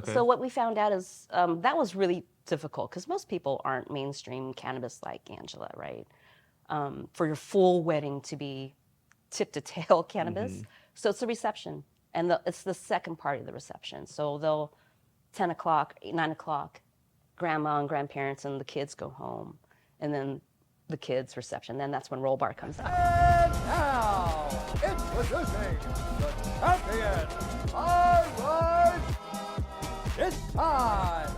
Okay. So what we found out is that was really difficult because most people aren't mainstream cannabis like Angela, right? For your full wedding to be tip to tail cannabis. So it's the reception, and it's the second part of the reception. So they'll 10 o'clock, 9 o'clock, grandma and grandparents and the kids go home, and then the kids' reception. Then that's when Roll Bar comes out. And now, introducing the champion. All right, it's time.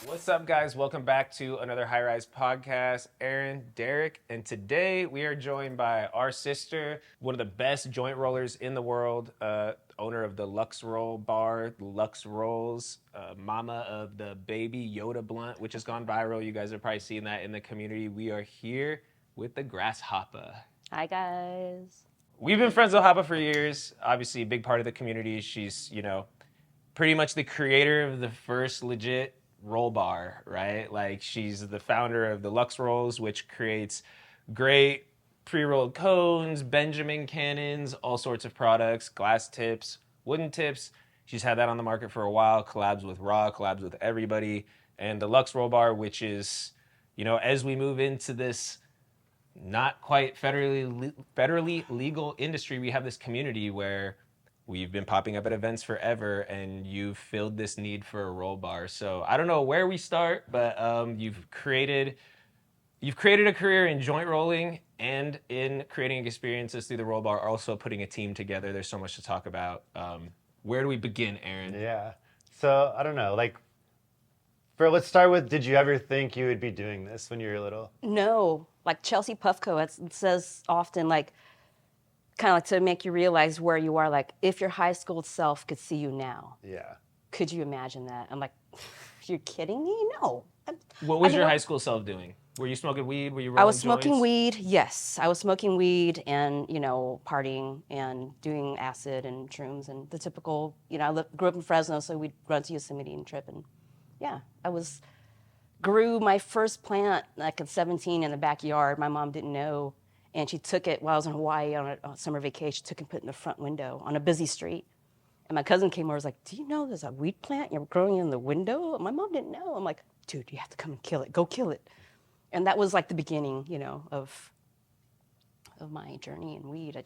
What's up, guys? Welcome back to another High Rise podcast. Aaron, Derek, and today we are joined by our sister, one of the best joint rollers in the world, owner of the Luxe Roll Bar, Luxe Rolls, mama of the Baby Yoda blunt, which has gone viral. You guys are probably seeing that in the community. We are here with the Grasshoppa. Hi, guys. We've been friends with Hoppa for years. Obviously, a big part of the community. She's, pretty much the creator of the first legit roll bar, right? Like, she's the founder of the Luxe Rolls, which creates great pre-rolled cones, Benjamin cannons, all sorts of products, glass tips, wooden tips. She's had that on the market for a while, collabs with Raw, collabs with everybody. And the Luxe Roll Bar, which is, as we move into this not quite federally legal industry, we have this community where we've been popping up at events forever, and you've filled this need for a roll bar. So I don't know where we start, but you've created a career in joint rolling and in creating experiences through the roll bar, also putting a team together. There's so much to talk about. Where do we begin, Aaron? Yeah. So I don't know. Let's start with, did you ever think you would be doing this when you were little? No, like Chelsea Puffco, it says often, kind of to make you realize where you are, like if your high school self could see you now. Yeah. Could you imagine that? I'm like, you're kidding me? No. What was your high school self doing? Were you smoking weed? Were you rolling I was smoking joints? weed, yes. I was smoking weed and, partying and doing acid and shrooms and the typical, I grew up in Fresno, so we'd run to Yosemite and trip. And yeah, grew my first plant at 17 in the backyard. My mom didn't know. And she took it while I was in Hawaii on a summer vacation, took and put it in the front window on a busy street. And my cousin came over, was like, do you know there's a weed plant you're growing in the window? My mom didn't know. I'm like, dude, you have to come and kill it. Go kill it. And that was like the beginning, of my journey in weed.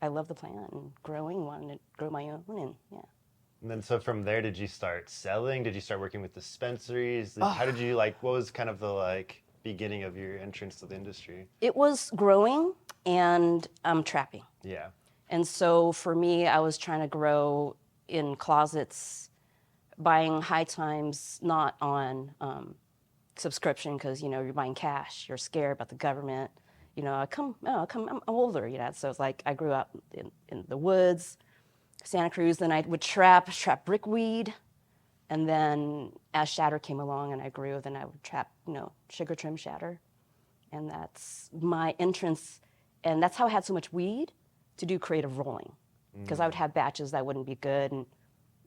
I loved the plant and growing, wanted to grow my own, and yeah. And then so from there, did you start selling? Did you start working with dispensaries? How did you, what was kind of the, beginning of your entrance to the industry? It was growing and trapping. Yeah. And so for me, I was trying to grow in closets, buying high times, not on subscription, because you're buying cash. You're scared about the government. I'm older. So it's like I grew up in the woods, Santa Cruz. Then I would trap brickweed. And then as shatter came along and I grew, then I would trap, sugar trim shatter. And that's my entrance. And that's how I had so much weed to do creative rolling. Because I would have batches that wouldn't be good. And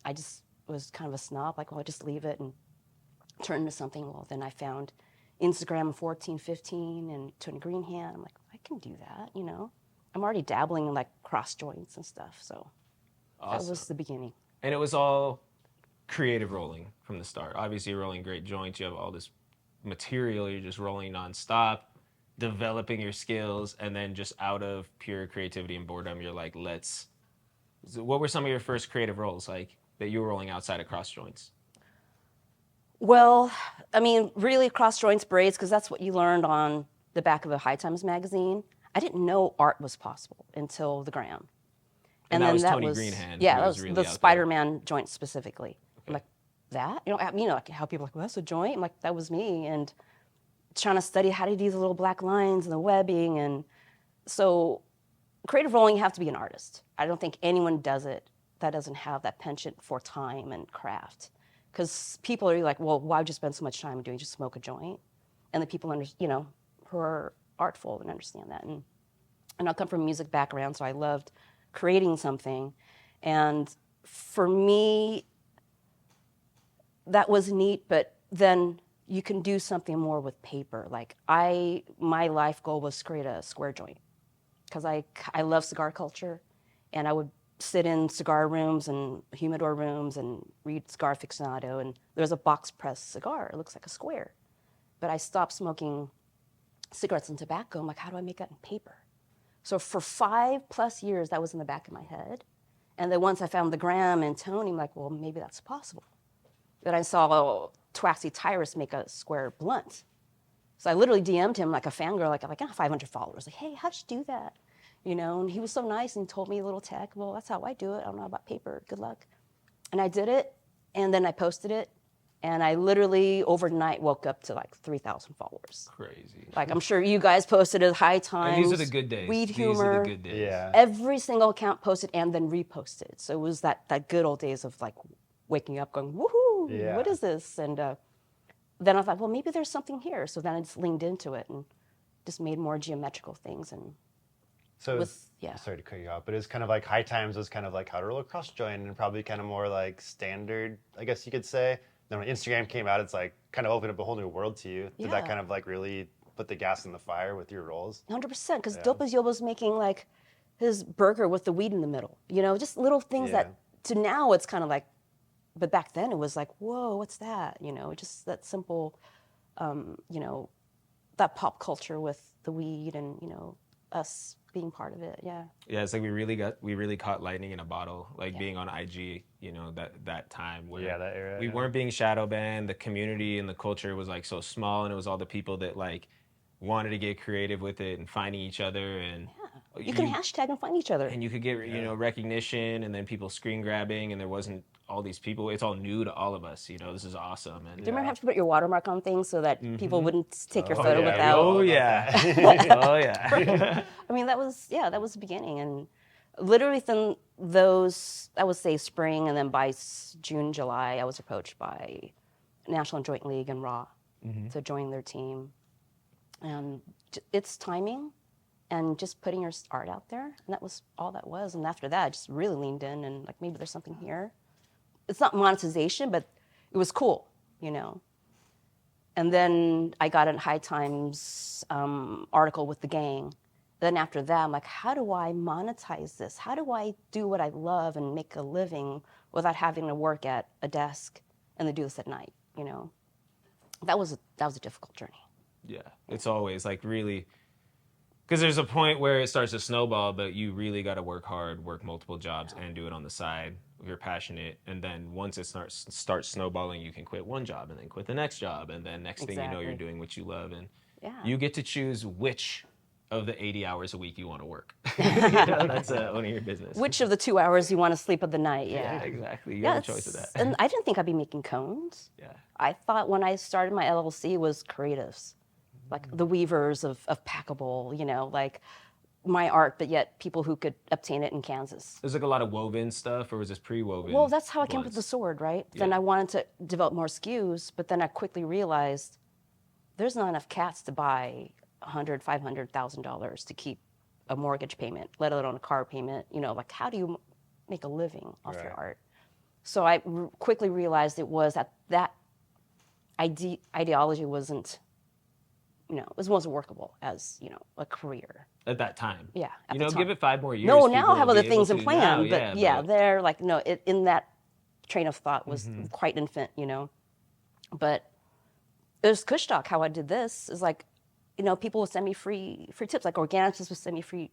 I just was kind of a snob, I'll just leave it and turn into something. Well, then I found Instagram 14, 15 and Tony Greenhand. I'm like, I can do that, I'm already dabbling in cross joints and stuff. So Awesome. That was the beginning. And it was all creative rolling from the start. Obviously, you're rolling great joints. You have all this material. You're just rolling nonstop, developing your skills, and then just out of pure creativity and boredom, you're like, what were some of your first creative rolls that you were rolling outside of cross joints? Well, really cross joints, braids, because that's what you learned on the back of a High Times magazine. I didn't know art was possible until the gram. And that was Tony Greenhand. Yeah, that was really the Spider-Man joint specifically. Okay. I'm like, that? How people are like, well, that's a joint? I'm like, that was me. And trying to study how to do the little black lines and the webbing. And so creative rolling, you have to be an artist. I don't think anyone does it that doesn't have that penchant for time and craft. Because people are like, well, why would you spend so much time doing just smoke a joint? And the people, who are artful and understand that. And I come from a music background, so I loved creating something. And for me, that was neat, but then you can do something more with paper. My life goal was to create a square joint, because I love cigar culture, and I would sit in cigar rooms and humidor rooms and read Cigar Aficionado, and there's a box press cigar. It looks like a square. But I stopped smoking cigarettes and tobacco. I'm like, how do I make that in paper? So for 5+ years, that was in the back of my head. And then once I found the Graham and Tony, I'm like, well, maybe that's possible. Then I saw Twaxy Tyrus make a square blunt. So I literally DM'd him like a fangirl, like I got 500 followers. Like, hey, how'd you do that? You know, and he was so nice and told me a little tech. Well, that's how I do it. I don't know about paper. Good luck. And I did it, and then I posted it, and I literally overnight woke up to like 3,000 followers. Crazy. Like I'm sure you guys posted it, High Times. And these are the good days. Weed These Humor. are the good days. Yeah. Every single account posted and then reposted. So it was that good old days of like waking up going, woohoo, Yeah. what is this? And then I thought, well, maybe there's something here. So then I just leaned into it and just made more geometrical things. And So, yeah. sorry to cut you off, but it's kind of like High Times was kind of like how to roll a cross joint and probably kind of more like standard, I guess you could say. Then when Instagram came out, it's like kind of opened up a whole new world to you. Did that Yeah. kind of like really put the gas in the fire with your rolls? 100%, because Dope as Yobo's making like his burger with the weed in the middle. You know, just little things Yeah. that to now it's kind of like, but back then it was like, whoa, what's that? You know, just that simple, you know, that pop culture with the weed and, you know, us being part of it. Yeah. Yeah, it's like we really caught lightning in a bottle, like being on IG, you know, that time where Yeah, that era, we yeah. weren't being shadow banned. The community and the culture was like so small, and it was all the people that like wanted to get creative with it and finding each other, and You can hashtag and find each other. and you could get you know recognition, and then people screen grabbing, and there wasn't all these people. It's all new to all of us, you know. This is awesome, and Do you remember having to put your watermark on things so that people wouldn't take your Oh, photo yeah, without? oh yeah, oh yeah. I mean, that was the beginning. And literally within those, I would say spring, and then by June, July, I was approached by National Joint League and Raw to join their team. And it's timing and just putting your art out there. And that was all that was. And after that, I just really leaned in and like, maybe there's something here. It's not monetization, but it was cool, you know. And then I got a High Times article with the gang. Then after that, I'm like, how do I monetize this? How do I do what I love and make a living without having to work at a desk and then do this at night, you know? That was a difficult journey. Yeah, it's always like really, because there's a point where it starts to snowball, but you really got to work hard, work multiple jobs, and do it on the side if you're passionate. And then once it starts snowballing, you can quit one job and then quit the next job, and then next thing you know, you're Exactly. doing what you love, and Yeah. you get to choose which of the 80 hours a week you want to work. You know, that's owning your business. Which of the 2 hours you want to sleep of the night? Yeah. Yeah, exactly. You have a choice of that. And I didn't think I'd be making cones. Yeah. I thought when I started my LLC was creatives, like the weavers of packable, you know, like my art, but yet people who could obtain it in Kansas. There's like a lot of woven stuff, or was this pre-woven? Well, that's how I came up with the blunts? sword, right? Then Yeah. I wanted to develop more SKUs, but then I quickly realized there's not enough cats to buy $500,000 to keep a mortgage payment, let alone a car payment. You know, like how do you make a living off your Right. art? So I quickly realized it was that ideology wasn't, you know, it wasn't workable as, you know, a career. At that time. Yeah, at You the know, time. give it 5 more years. No, now people I have will other be able things in to- plan, now, but yeah, they're like, no, in that train of thought was Mm-hmm. quite infant, you know. But there's Kush Talk, how I did this is like, you know, people would send me free tips, like Organics would send me free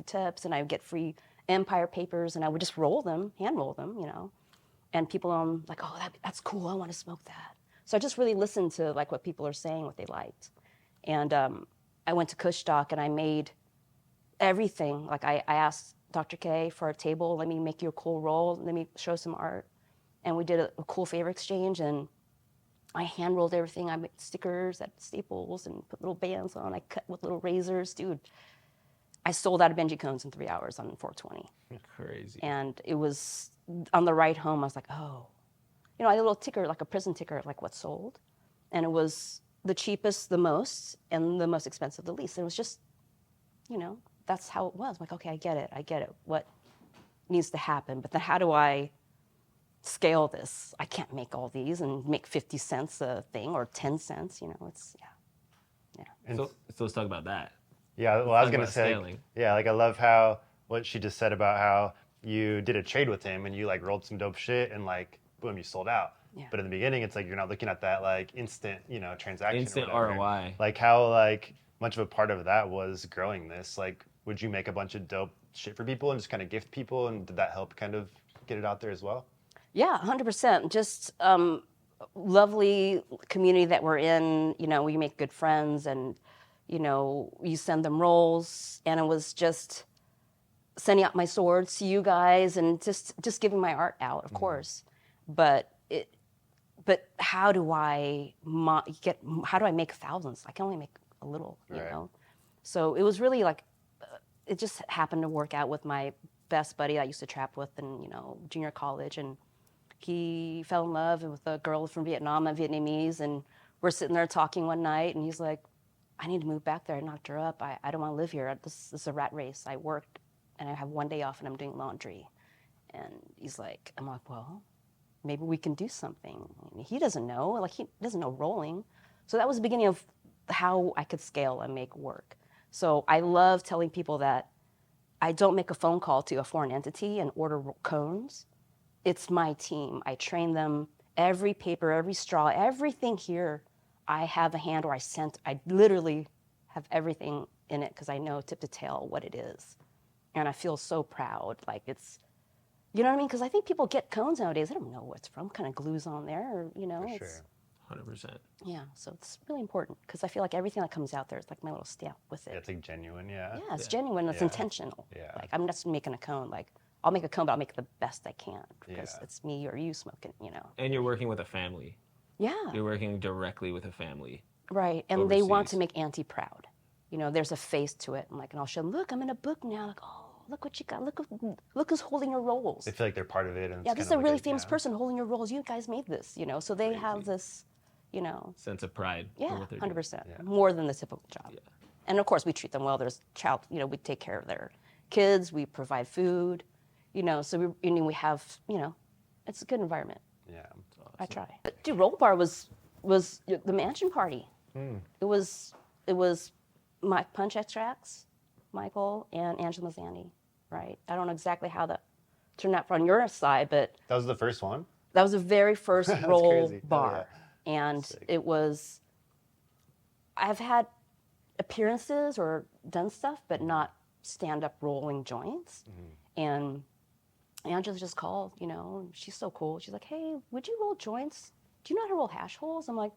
tips, and I would get free Empire papers, and I would just hand roll them, you know. And people like, oh, that's cool, I want to smoke that. So I just really listened to like what people are saying, what they liked. And I went to Kush Talk and I made everything. Like I asked Dr. K for a table, let me make you a cool roll, let me show some art. And we did a cool favor exchange, and I hand rolled everything. I made stickers at Staples and put little bands on. I cut with little razors. Dude, I sold out of Benji cones in 3 hours on 420. Crazy. And it was on the ride home, I was like, oh. You know, I had a little ticker, like a prison ticker, like what sold. And it was the cheapest, the most, and the most expensive, the least. It was just, you know, that's how it was. I'm like, okay, I get it. What needs to happen? But then how do I scale this? I can't make all these and make 50 cents a thing or 10 cents, you know, it's, yeah. So let's talk about that. Yeah, well, I was Talk gonna about say, scaling. yeah, like I love how what she just said about how you did a trade with him and you like rolled some dope shit and like boom, you sold out. Yeah. But in the beginning, it's like you're not looking at that like instant, transaction. Instant or whatever. ROI. Like how like much of a part of that was growing this? Like, would you make a bunch of dope shit for people and just kind of gift people, and did that help kind of get it out there as well? Yeah, 100%. Just lovely community that we're in. We make good friends, and you send them rolls, and it was just sending out my swords to you guys, and just giving my art out, of course. But how do I make thousands? I can only make a little, you Right. know. So it was really like it just happened to work out with my best buddy I used to trap with in junior college, and he fell in love with a girl from Vietnam, I'm Vietnamese, and we're sitting there talking one night, and he's like, I need to move back there. I knocked her up. I don't want to live here. This is a rat race. I worked, and I have one day off, and I'm doing laundry. And I'm like, well, maybe we can do something. He doesn't know. He doesn't know rolling. So that was the beginning of how I could scale and make work. So I love telling people that I don't make a phone call to a foreign entity and order cones. It's my team. I train them. Every paper, every straw, everything here, I have a hand, or I literally have everything in it because I know tip to tail what it is. And I feel so proud. It's, you know what I mean? Because I think people get cones nowadays. They don't know what's from, kind of glues on there, or, For it's, sure. 100%. yeah. So it's really important because I feel like everything that comes out there is like my little stamp with it. Yeah, it's like genuine, yeah. Yeah, it's genuine. It's Yeah. intentional. Yeah. I'm just making a cone. I'll make a cone, but I'll make it the best I can because Yeah. it's me or you smoking, And you're working with a family. Yeah. You're working directly with a family. Right. And they want to overseas. make Auntie proud. There's a face to it. And I'll show them, look, I'm in a book now. Oh, look what you got. Look who's holding your rolls. They feel like they're part of it. And Yeah, it's this is kind a of really like famous person holding your rolls. You guys made this, So they have this, Sense of pride for yeah, what they're doing. 100%. Yeah. More than the typical job. Yeah. And of course, we treat them well. There's we take care of their kids. We provide food, so we have, it's a good environment. Yeah. I try. But, dude, Roll Bar was the mansion party. It was my punch extracts, Michael, and Angela Mazzani, right? I don't know exactly how that turned out on your side, but That was the first one? that was the very first Roll crazy. Oh, Bar. yeah. And Sick. it was, I've had appearances or done stuff, but not stand-up rolling joints. And Angela just called, and she's so cool. She's like, hey, would you roll joints? Do you know how to roll hash holes? I'm like,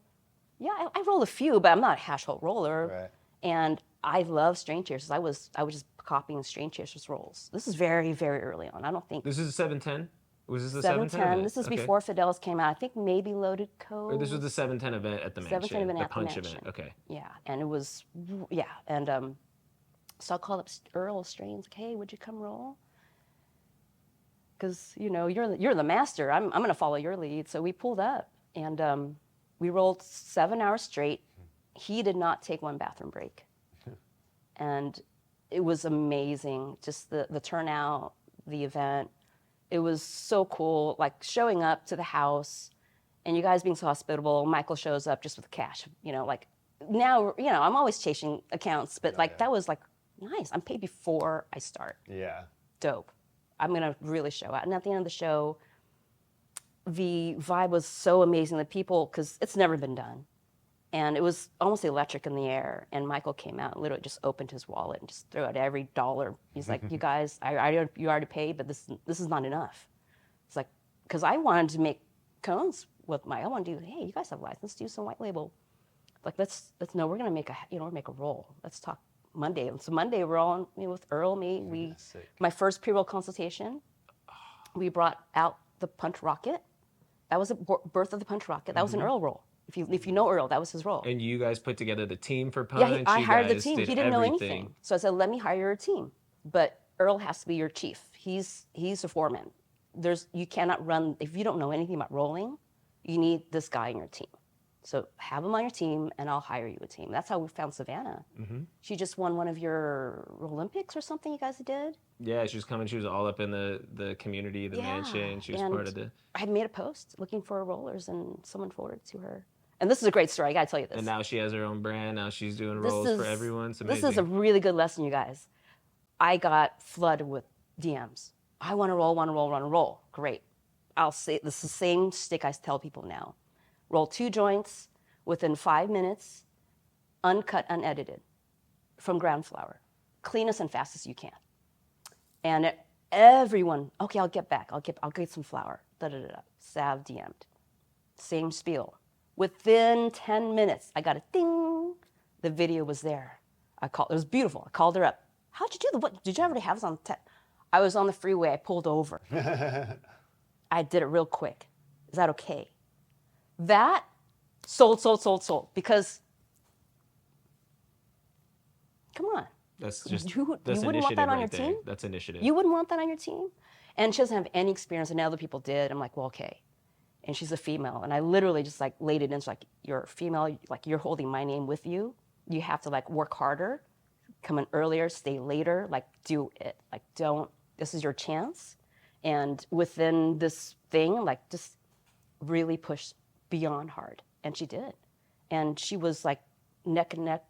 yeah, I roll a few, but I'm not a hash hole roller. Right. And I love strain chasers. I was just copying strain chasers rolls. This is very, very early on. I don't think This is a 710? Was this the 710. 710? This is Okay. before Fidelis came out. I think maybe Loaded Code. Or this was the 710 event at the 710 mansion. event The at the punch mansion. event. Okay. Yeah, and it was, and so I called up Earl Strains, like, hey, would you come roll? Because, you're the master. I'm going to follow your lead. So we pulled up, and we rolled 7 hours straight. He did not take one bathroom break. And it was amazing, just the turnout, the event. It was so cool, showing up to the house and you guys being so hospitable. Michael shows up just with cash, now, I'm always chasing accounts, but Yeah. that was nice. I'm paid before I start. Yeah. Dope. I'm going to really show out. And at the end of the show, the vibe was so amazing. The people, because it's never been done. And it was almost electric in the air. And Michael came out and literally just opened his wallet and just threw out every dollar. He's like, you guys, you already paid, but this is not enough. It's like, because I wanted to make cones with I want to do, hey, you guys have license, do some white label. Let's no, we're going to make make a roll. Let's talk Monday. And so Monday, we're all with Earl, me. Sick. My first pre-roll consultation, we brought out the Punch Rocket. That was the birth of the Punch Rocket. That was an Earl roll. If you know Earl, that was his role. And you guys put together the team for punch. Yeah, I You hired the guys team. He did didn't know everything. anything. So I said, let me hire a team. But Earl has to be your chief. He's the foreman. You cannot run, if you don't know anything about rolling, you need this guy in your team. So have him on your team, and I'll hire you a team. That's how we found Savannah. She just won one of your Olympics or something you guys did. Yeah, she was coming. She was all up in the community, the mansion. She was and part of the. I made a post looking for rollers, and someone forwarded it to her. And this is a great story. I got to tell you this. And now she has her own brand. Now she's doing This rolls is- for everyone. It's amazing. This is a really good lesson, you guys. I got flooded with DMs. I want to roll, want to roll, want to roll. Great. I'll say this is the same stick I tell people now. Roll 2 joints within 5 minutes, uncut, unedited, from ground flower. Cleanest and fastest you can. And everyone, okay, I'll get back. I'll get some flour. Da-da-da-da. Sav DM'd. Same spiel. Within 10 minutes, I got a ding. The video was there. It was beautiful. I called her up. How'd you do what? Did you already have this on I was on the freeway. I pulled over. I did it real quick. Is that okay? That sold. Because, come on. That's just You that's wouldn't want that on your right there. team? That's initiative. You wouldn't want that on your team? And she doesn't have any experience, and other people did. I'm like, well, okay. And she's a female. And I literally just like laid it in. It's like, you're a female, like you're holding my name with you. You have to like work harder, come in earlier, stay later, like do it. Like this is your chance. And within this thing, like just really push beyond hard. And she did. And she was like neck and neck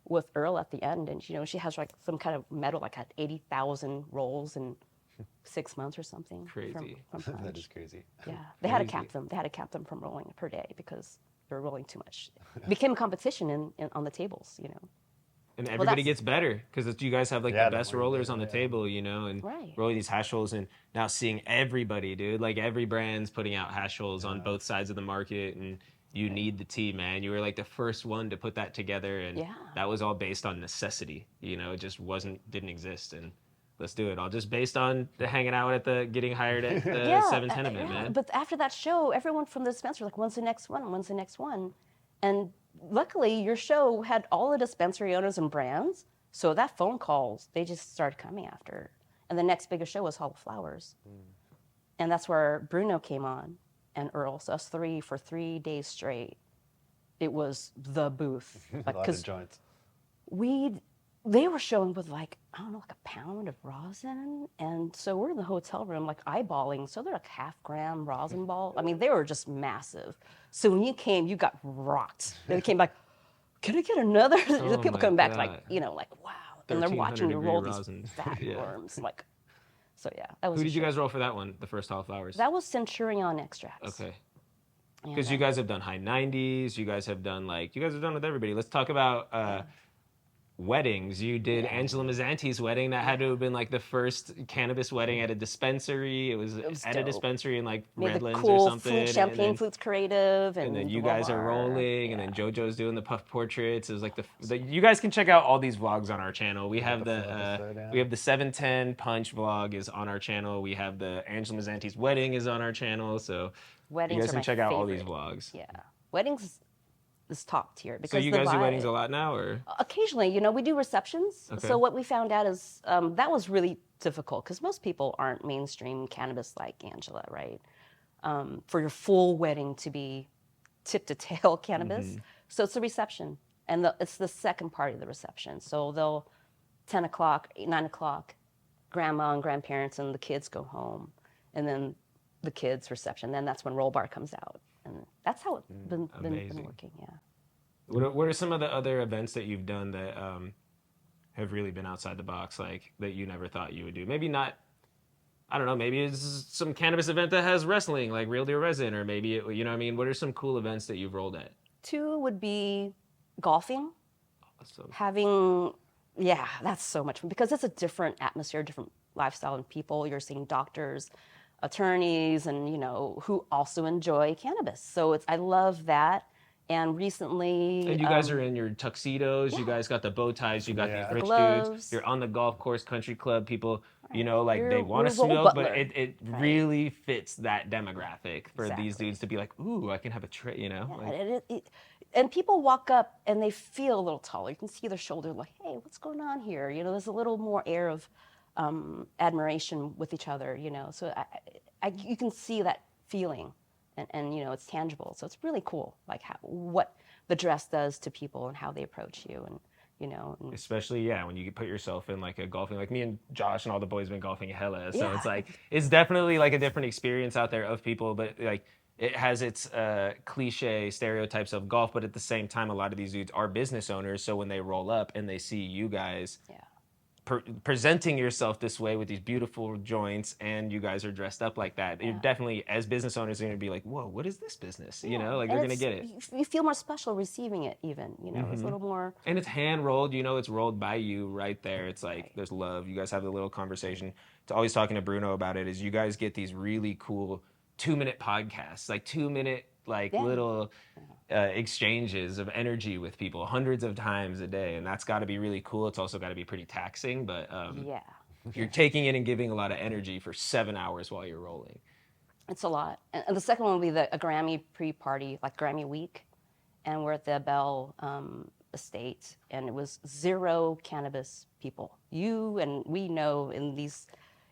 with Earl at the end. And she has like some kind of medal, like had 80,000 rolls in 6 months or something. Crazy. From punch. That is crazy. Yeah, they had to cap them. They had to cap them from rolling per day because they were rolling too much. It became a competition on the tables, And everybody gets better because you guys have like the best more rollers you on the table, and Right. rolling these hash rolls, and now seeing everybody, dude, like every brand's putting out hash rolls on both sides of the market, and you need the tea, man. You were like the first one to put that together, and that was all based on necessity. It just didn't exist, and let's do it all just based on the hanging out at getting hired at the 710 event, man. But after that show, everyone from the dispenser was like, when's the next one? When's the next one? And luckily, your show had all the dispensary owners and brands. So that phone calls, they just started coming after. And the next biggest show was Hall of Flowers. And that's where Bruno came on and Earl. So us three for 3 days straight. It was the booth. A lot of joints. They were showing with like a pound of rosin. And so we're in the hotel room like eyeballing. So they're like 0.5 gram rosin ball. I mean, they were just massive. So when you came, you got rocked. They came back, can I get another? The people coming back like wow. And they're watching you roll these fat worms. Like, so yeah, that was Who did you guys roll for that one, the first Hall of Flowers? That was Centurion Extracts. Okay. Because you guys have done high 90s. You guys have done with everybody. Let's talk about weddings. You did Angela Mazzanti's wedding. That had to have been like the first cannabis wedding at a dispensary. It was at dope. A dispensary in like Made Redlands the cool or something. Champagne Flutes creative. And then you Roll guys are Bar. rolling, and then JoJo's doing the puff portraits. It was like you guys can check out all these vlogs on our channel. We have the 710 Punch vlog is on our channel. We have the Angela Mazzanti's wedding is on our channel. So Weddings you guys are can my check out all favorite. these vlogs. Yeah, weddings is top tier because So you the guys do vibe- weddings a lot now, or? Occasionally, we do receptions. Okay. So what we found out is that was really difficult because most people aren't mainstream cannabis like Angela, right? For your full wedding to be tip to tail cannabis. So it's a reception, and it's the second part of the reception. So they'll 10 o'clock, 9 o'clock, grandma and grandparents and the kids go home, and then the kids' reception. Then that's when Roll Bar comes out, and that's how it's been working. Yeah. What are some of the other events that you've done that have really been outside the box, like that you never thought you would do? Maybe not. I don't know. Maybe it's some cannabis event that has wrestling, like Real Deal Resin, or maybe what are some cool events that you've rolled at? 2 would be golfing. Awesome. That's so much fun because it's a different atmosphere, different lifestyle and people. You're seeing doctors, attorneys, and who also enjoy cannabis. So I love that. And recently, and you guys are in your tuxedos. You guys got the bow ties. You got these rich gloves. dudes. You're on the golf course, country club. People, they You're want to Roll smoke, Butler. but it really fits that demographic for these dudes to be like, ooh, I can have a trait. And people walk up and they feel a little taller. You can see their shoulder, like, hey, what's going on here? There's a little more air of admiration with each other. So you can see that feeling. And it's tangible, so it's really cool, like what the dress does to people and how they approach you, and especially when you put yourself in like a golfing, like me and Josh and all the boys been golfing hella, so it's like it's definitely like a different experience out there of people, but like it has its cliche stereotypes of golf, but at the same time, a lot of these dudes are business owners, so when they roll up and they see you guys. presenting yourself this way with these beautiful joints, and you guys are dressed up like that. You're definitely, as business owners, going to be like, whoa, what is this business? You know, like And they're going to get it. You feel more special receiving it, even. You know, it's a little more. And it's hand rolled, you know, it's rolled by you right there. It's like there's love. You guys have the little conversation. It's always talking to Bruno about it. Is you guys get these really cool 2-minute podcasts, like 2-minute little exchanges of energy with people hundreds of times a day, and that's got to be really cool. It's also got to be pretty taxing, but you're taking in and giving a lot of energy for 7 hours while you're rolling. It's a lot. And the second one will be a Grammy pre-party, like Grammy week, and we're at the Bell estate, and it was 0 cannabis people. You and we know in these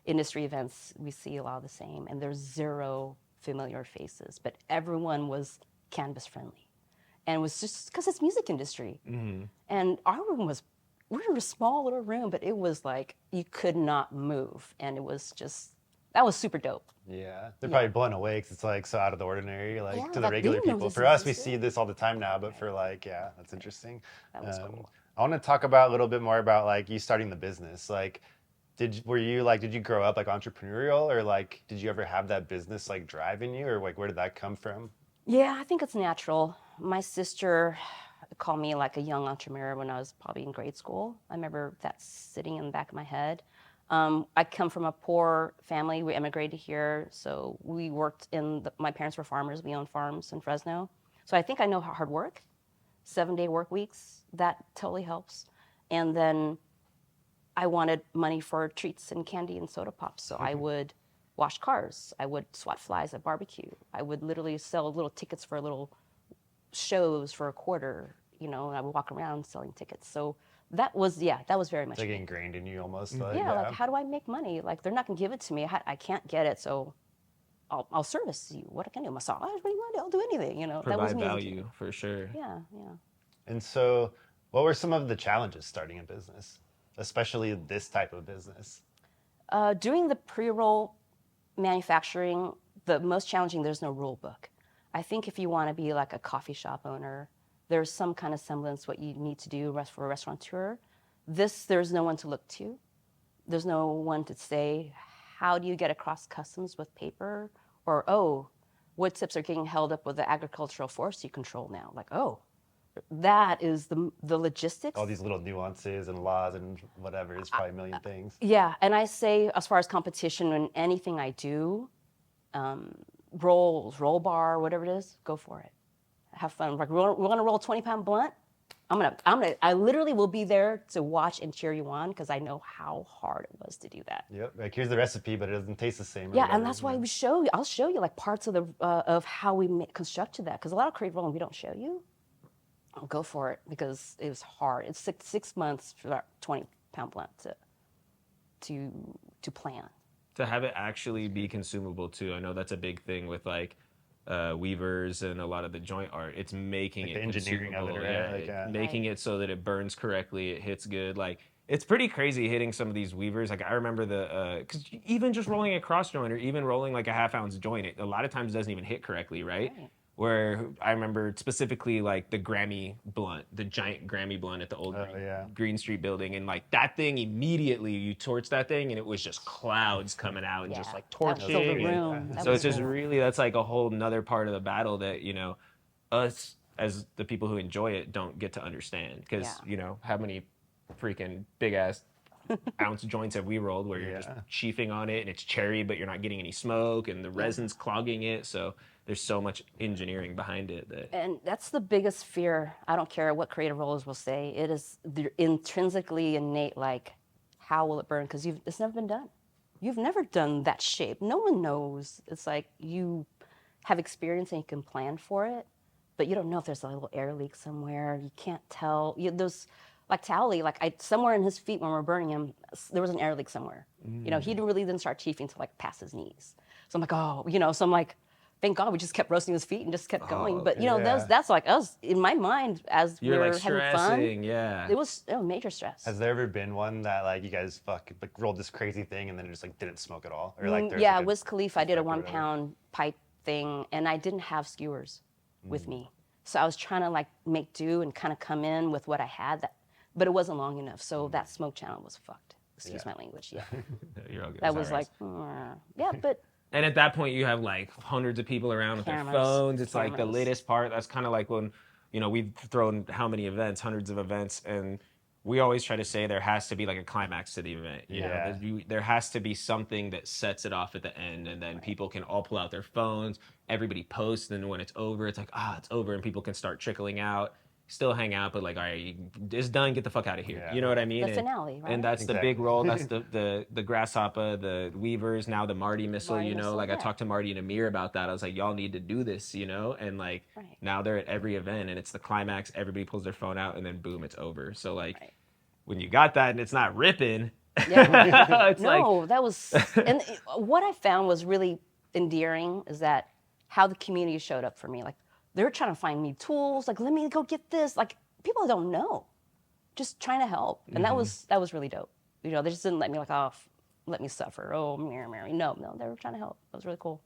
industry events we see a lot of the same, and there's 0 familiar faces, but everyone was cannabis friendly, and it was just because it's music industry. And our room was, we were in a small little room, but it was like you could not move, and it was just, that was super dope. Yeah, they're probably blown away because it's like so out of the ordinary, like to the like, regular we know people. this For us, we existed. see this all the time now, but for like, yeah, that's interesting. That was cool. I want to talk about a little bit more about like you starting the business. Like, did you grow up like entrepreneurial, or like did you ever have that business like drive in you, or like where did that come from? Yeah, I think it's natural. My sister called me like a young entrepreneur when I was probably in grade school. I remember that sitting in the back of my head. I come from a poor family. We immigrated here, so we worked my parents were farmers. We owned farms in Fresno. So I think I know hard work, 7-day work weeks. That totally helps. And then I wanted money for treats and candy and soda pops, so I would wash cars. I would swat flies at barbecue. I would literally sell little tickets for little shows for $0.25, you know, and I would walk around selling tickets. So that was very much It's like me. ingrained in you almost. Like, Like how do I make money? Like they're not gonna give it to me. I can't get it, so I'll service you. What can I do? Massage? What do you want? I'll do anything. You know, that was Provide me. value for sure. Yeah. And so, what were some of the challenges starting a business, especially this type of business? Doing the pre-roll manufacturing, the most challenging. There's no rule book. I think if you want to be like a coffee shop owner, there's some kind of semblance what you need to do for a restaurateur. There's no one to look to. There's no one to say, how do you get across customs with paper? Or, oh, wood tips are getting held up with the agricultural forestry control now. Like, oh, that is the logistics. All these little nuances and laws and whatever. It's probably a million things. Yeah, and I say as far as competition, in anything I do, roll bar, whatever it is, go for it. Have fun. Like we're gonna roll a 20-pound blunt. I literally will be there to watch and cheer you on because I know how hard it was to do that. Yep. Like here's the recipe, but it doesn't taste the same. or Yeah, whatever, and that's why I'll show you like parts of how we constructed that because a lot of creative rolling we don't show you. I'll go for it because it was hard. It's 6 months for that 20-pound blunt to plan. To have it actually be consumable too. I know that's a big thing with like weavers and a lot of the joint art. It's making Like it the engineering of it, consumable. right? Yeah, Like, making it so that it burns correctly, it hits good. Like it's pretty crazy hitting some of these weavers. Like I remember because even just rolling a cross joint or even rolling like a half-ounce joint, it a lot of times doesn't even hit correctly, right? Where I remember specifically like the Grammy blunt, the giant Grammy blunt at the old Green Street building. And like that thing immediately, you torch that thing and it was just clouds coming out and just like torching. That filled the room. So it's just really, that's like a whole nother part of the battle that, you know, us as the people who enjoy it don't get to understand. Because, you know, how many freaking big ass ounce joints have we rolled where you're just chiefing on it and it's cherry, but you're not getting any smoke and the resin's clogging it. So there's so much engineering behind it. And that's the biggest fear. I don't care what creative rollers will say. It is intrinsically innate, like, how will it burn? Because it's never been done. You've never done that shape. No one knows. It's like you have experience and you can plan for it, but you don't know if there's a little air leak somewhere. You can't tell. There's like Towley, like somewhere in his feet when we're burning him, there was an air leak somewhere. You know, he didn't start chiefing until like past his knees. So I'm like, oh, you know, so I'm like, thank God we just kept roasting his feet and just kept going. But you know, that's like us in my mind as we were like having fun. It was major stress. Has there ever been one that like you guys like rolled this crazy thing and then it just like didn't smoke at all, or like Yeah, like, Wiz Khalifa, I did a effect or whatever? 1-pound pipe thing, and I didn't have skewers with me, so I was trying to like make do and kind of come in with what I had, but it wasn't long enough, so that smoke channel was fucked. Excuse my language. Yeah, You're all good. that It's was all right. like, yeah, but And at that point, you have like hundreds of people around with their Cameras, phones. It's like the cameras. latest part. That's kind of like when, we've thrown how many events, hundreds of events, and we always try to say there has to be like a climax to the event. You Yeah. know, there has to be something that sets it off at the end, and then people can all pull out their phones. Everybody posts, and then when it's over, it's like, it's over, and people can start trickling out. Still hang out, but like, all right, it's done. Get the fuck out of here. Yeah. You know what I mean? The finale, right? And that's the Exactly. big role. That's the Grasshoppa, the Weavers, now the Marty missile. Marty missile, Like I yeah. talked to Marty and Amir about that. I was like, y'all need to do this, and like Right. now they're at every event, and it's the climax. Everybody pulls their phone out, and then boom, it's over. So like, Right. when you got that and it's not ripping, Yeah. it's like, No, that was, and what I found was really endearing is that how the community showed up for me. Like they were trying to find me tools. Like let me go get this. Like people don't know, just trying to help, and that was really dope. They just didn't let me let me suffer. Oh, Mary. No, they were trying to help. That was really cool.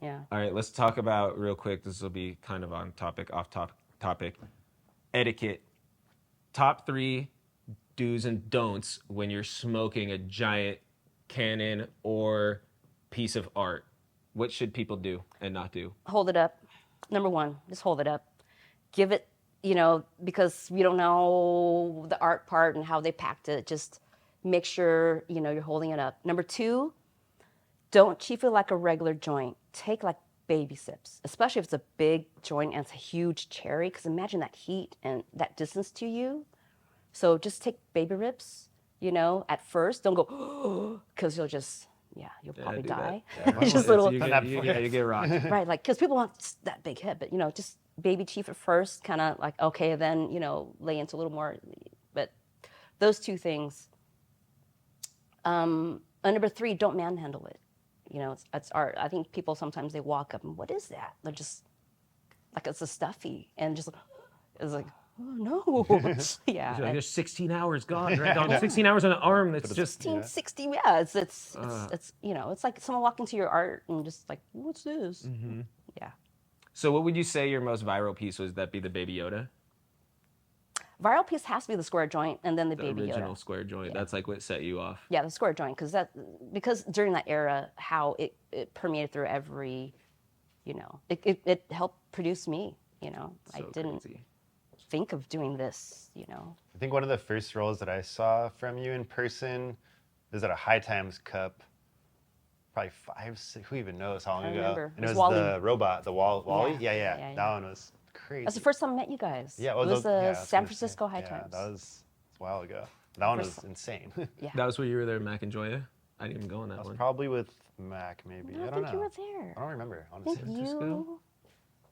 Yeah. all right, let's talk about real quick. This will be kind of on topic, off topic. Etiquette. Top 3 do's and don'ts when you're smoking a giant cannon or piece of art. What should people do and not do? Hold it up. Number 1, just hold it up. Give it, because we don't know the art part and how they packed it. Just make sure, you're holding it up. Number 2, don't chief it like a regular joint. Take like baby sips, especially if it's a big joint and it's a huge cherry, because imagine that heat and that distance to you. So just take baby rips, at first. Don't go, because you'll probably do die. that. Just little, you get rocked. right, like, because people want that big hit, but, just baby chief at first, kind of like, okay, then, lay into a little more. But those 2 things. And number 3, don't manhandle it. It's art. I think people sometimes they walk up and, what is that? They're just, like, it's a stuffy. And just, it's like, oh, no. Yeah. There's 16 hours gone, right? Dog, 16 hours on an arm. That's just 1660, yeah. It's like someone walking to your art and just like, what's this? Yeah. So what would you say your most viral piece was? That be the Baby Yoda? Viral piece has to be the square joint and then the Baby Original Yoda. square joint. That's like what set you off. Yeah, the square joint, because during that era, how it permeated through every, it helped produce me. I didn't Crazy. think of doing this. I think one of the first rolls that I saw from you in person was at a High Times Cup. Probably 5, 6, who even knows how long I ago? remember. And It it was was Wally. the robot, the Wally? Yeah. Yeah. Yeah. That one was crazy. That's the first time I met you guys. Yeah, it was yeah, I the was San gonna say, Francisco High yeah, Times. That was a while ago. That one was First- insane. Yeah. That was where you were there, Mac and Joya? I didn't even go on that I was one. probably with Mac, maybe. No, I I don't think know. you were there. I don't remember, I honestly. think Francisco? you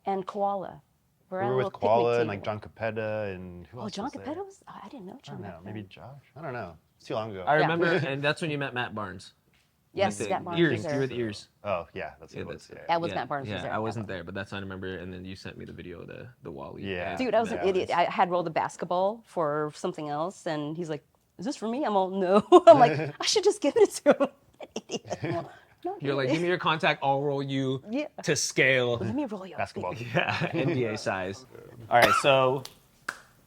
and Koala. We at a were little with Koala picnic and like table. John Capetta and who Oh, else John was there? Capetta was. I didn't know I John. don't know. back Maybe then. Josh? I don't know. It's too long ago. I Yeah. remember, and that's when you met Matt Barnes. Yes, With the Matt Barnes ears. was You there. were the ears. Oh, yeah. That's what Yeah, it was. that's- Yeah. That was Matt Barnes. Yeah, was there. I wasn't there, but that's what I remember. And then you sent me the video of the Wally. Yeah. Dude, I was an Yeah, idiot. it was- I had rolled a basketball for something else, and he's like, "Is this for me?" I'm all, "No." I'm like, "I should just give it to him." An idiot. I'm all, "No, You're like, give me your contact. I'll roll you Yeah. to scale. Let me roll you up." Basketball. Yeah, NBA size. All right, so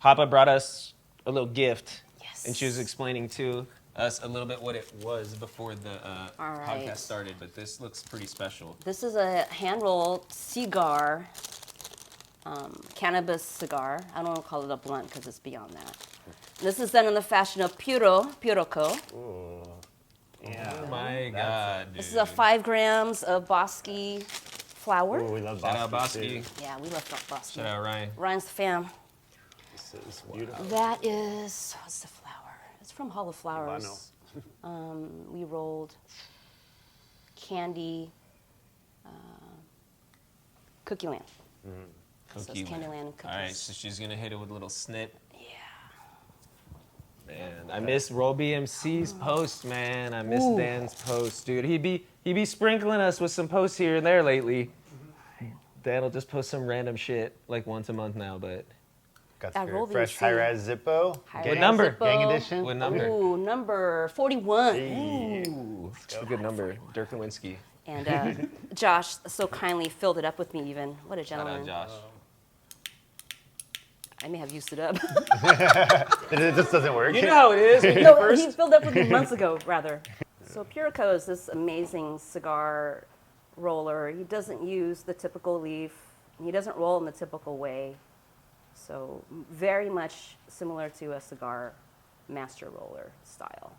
Hoppa brought us a little gift. Yes. And she was explaining to us a little bit what it was before the All right. podcast started, but this looks pretty special. This is a hand-rolled cigar, cannabis cigar. I don't want to call it a blunt because it's beyond that. This is done in the fashion of Puroco. Yeah. Oh my God, dude. This is a 5 grams of Bosky flower. Oh, we love Shout out Bosky, Bosky. too. Yeah, we love Bosky. Shout out Ryan. Ryan's the fam. This is beautiful. That is, what's the flower? It's from Hall of Flowers. We rolled candy, Cookie Land. So Cookie it's Candyland and All right, cookies. so she's gonna hit it with a little snip. Yeah. Man, I miss Roll BMC's post, man. I miss Ooh. Dan's post, dude. He'd be sprinkling us with some posts here and there lately. Dan'll just post some random shit like once a month now, but Got I your rolled fresh these high-res Zippo. What number? Gang edition. what number? Ooh, number 41. Ooh, it's a good number. Dirk Nowinski. And Josh so kindly filled it up with me even. What a Shout out gentleman. Josh. I may have used it up. It just doesn't work. You know how it is when you're No, first. he filled up with me months ago, rather. So Purico is this amazing cigar roller. He doesn't use the typical leaf. He doesn't roll in the typical way. So very much similar to a cigar master roller style.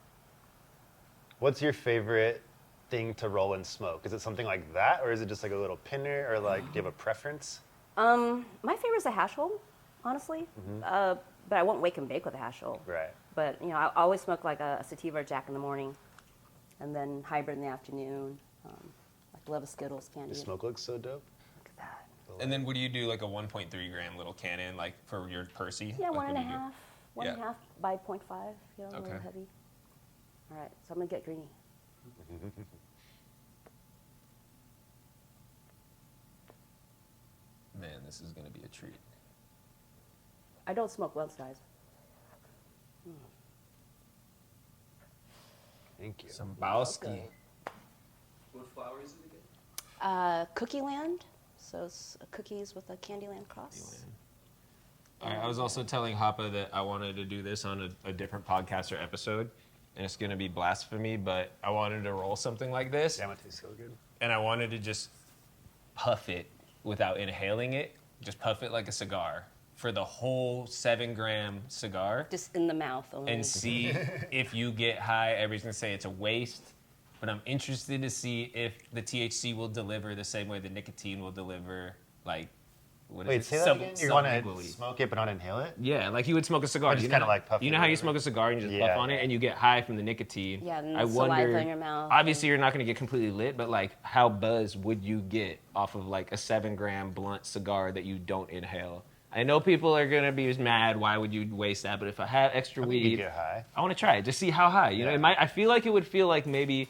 What's your favorite thing to roll and smoke? Is it something like that, or is it just like a little pinner, or like do you have a preference? My favorite is a hash roll, honestly. But I won't wake and bake with a hash roll. Right. But you know, I always smoke like a sativa or Jack in the morning, and then hybrid in the afternoon. Like love a Skittles candy. Your smoke looks so dope. Look at that. And then would you do like a 1.3 gram little cannon, like for your Percy? Yeah, Like, one what and a do you do? half. One and a Yeah. half by 0.5. You know, a little Okay. heavy. All right, so I'm gonna get greeny. Man, this is gonna be a treat. I don't smoke well size. Thank you. Some Bowski. Okay. What flower is it again? Cookie Land. So it's cookies with a Candyland cross. All right, I was also telling Hoppa that I wanted to do this on a different podcast or episode, and it's gonna be blasphemy, but I wanted to roll something like this, Damn, it tastes so good. and I wanted to just puff it without inhaling it, just puff it like a cigar for the whole 7-gram cigar, Just in the mouth only. and see if you get high. Everybody's gonna say it's a waste, but I'm interested to see if the THC will deliver the same way the nicotine will deliver. Like, what is Wait, it? say that again? You want to Sub-equally. smoke it but not inhale it? Yeah, like you would smoke a cigar. Or just You know kinda how- like puff You it know or how you whatever? smoke a cigar and you just Yeah, puff on it yeah. and you get high from the nicotine. Yeah, and I the saliva wonder. in your mouth. Obviously, you're not going to get completely lit, but like, how buzzed would you get off of like a 7-gram blunt cigar that you don't inhale? I know people are going to be mad. Why would you waste that? But if I have extra I think you weed, get high. I want to try it. Just see how high. You know, Yeah. it might. I feel like it would feel like maybe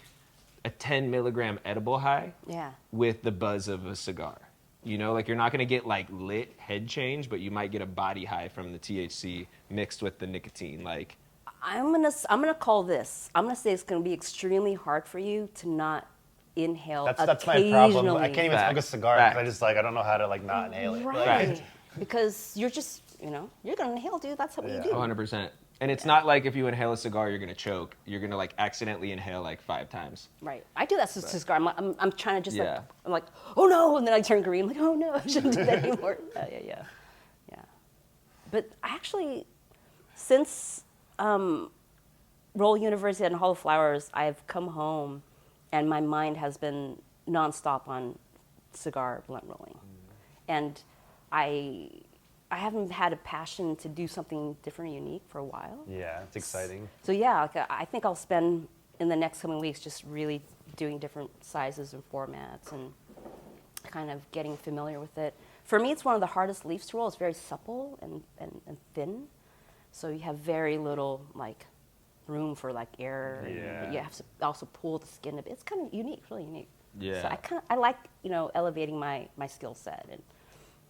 a 10 milligram edible high Yeah. with the buzz of a cigar. You know, like you're not going to get like lit head change, but you might get a body high from the THC mixed with the nicotine. Like, I'm gonna call this. I'm gonna say it's gonna be extremely hard for you to not inhale. That's my problem. I occasionally. can't even smoke a Facts. cigar Facts. because I don't know how to like not inhale it. Like, Right. Because you're just, you know, you're gonna inhale, dude. That's what Yeah. you do. 100%. And it's not like if you inhale a cigar, you're going to choke. You're going to like accidentally inhale like 5 times. Right. I do that to cigar. I'm trying to just Yeah. like, I'm like, oh no, and then I turn green. I'm like, oh no, I shouldn't do that anymore. Yeah. But actually, since Roll University and Hall of Flowers, I've come home, and my mind has been nonstop on cigar blunt rolling, and I haven't had a passion to do something different, and unique for a while. yeah, it's exciting. So yeah, like, I think I'll spend in the next coming weeks just really doing different sizes and formats and kind of getting familiar with it. For me, it's one of the hardest leaves to roll. It's very supple and thin, so you have very little like room for like air. Yeah. And you have to also pull the skin a bit. It's kind of unique, really unique. Yeah. So I like elevating my skill set and.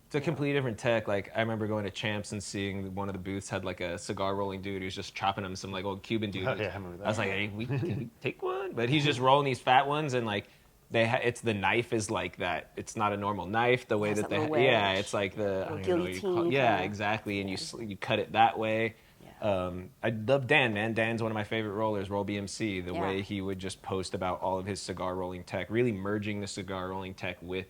It's a completely different tech. Like, I remember going to Champs and seeing one of the booths had like a cigar rolling dude who's just chopping them, some like old Cuban dude. Oh, yeah, I remember that. I was like, hey, can we take one? But he's just rolling these fat ones, and like, it's the knife is like that. It's not a normal knife. The way Has that that little yeah, wedge. it's like the I don't even know what you Guillotine call it. Yeah, kinda. exactly. And you cut it that way. Yeah. I love Dan, man. Dan's one of my favorite rollers, Roll BMC. The Yeah. way he would just post about all of his cigar rolling tech, really merging the cigar rolling tech with